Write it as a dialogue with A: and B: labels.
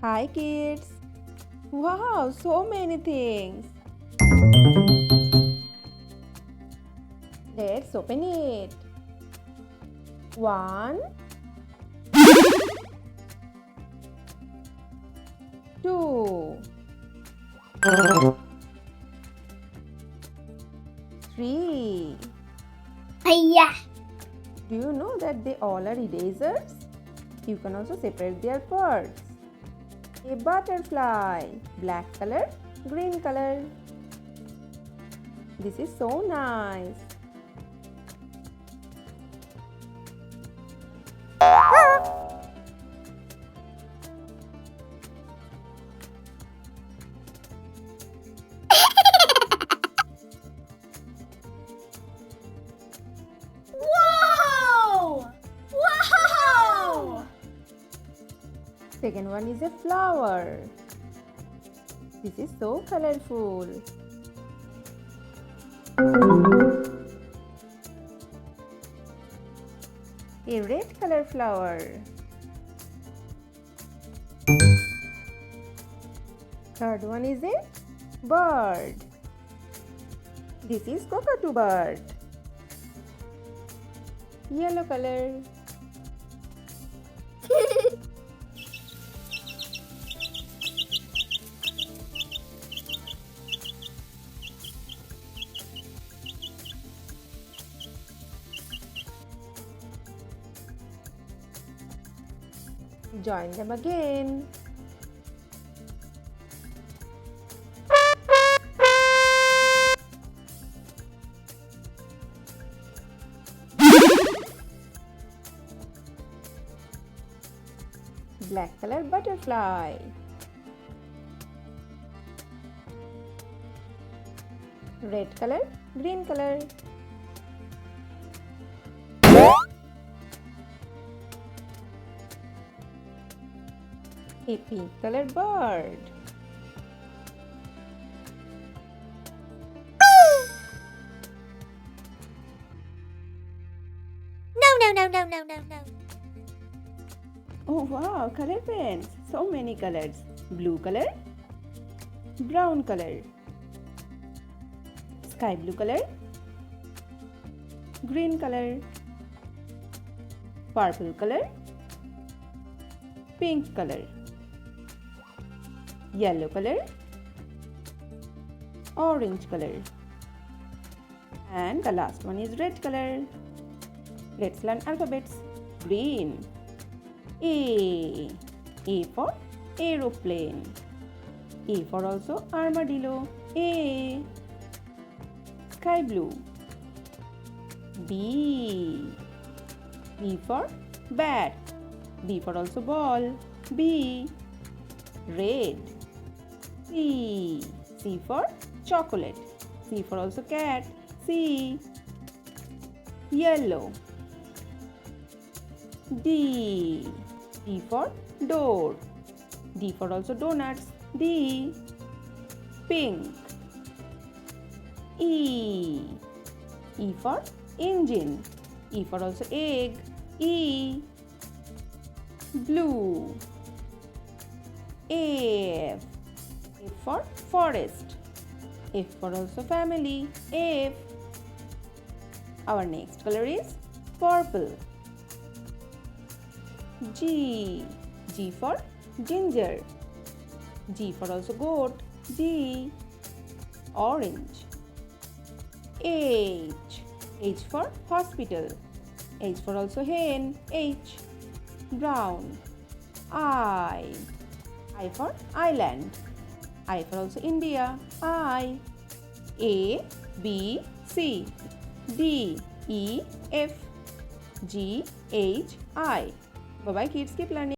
A: Hi kids! Wow, so many things! Let's open it. 1, 2, 3.
B: Hiya!
A: Do you know that they all are erasers? You can also separate their parts. A butterfly, black color, green color. This is so nice.
B: Wow! Wow!
A: Second one is a flower. This is so colorful. A red color flower. Third one is a bird. This is cockatoo bird. Yellow color. Join them again. Black color butterfly. Red color, green color. A pink color bird.
B: No.
A: Oh wow, color pens. So many colors. Blue color, brown color, sky blue color, green color, purple color, pink color, yellow color, orange color, and the last one is red color. Let's learn alphabets. Green. A for aeroplane. A for also armadillo. A. Sky blue. B for bat. B for also ball. B. Red. C for chocolate. C for also cat. C. Yellow. D for door. D for also donuts. D. Pink. E for engine. E for also egg. E. Blue. F for forest. F for also family. F. Our next color is purple. G for ginger. G for also goat. G. Orange. H for hospital. H for also hen. H. Brown. I for island. I for also India. I. A B C D E F G H I. Bye bye kids, keep learning.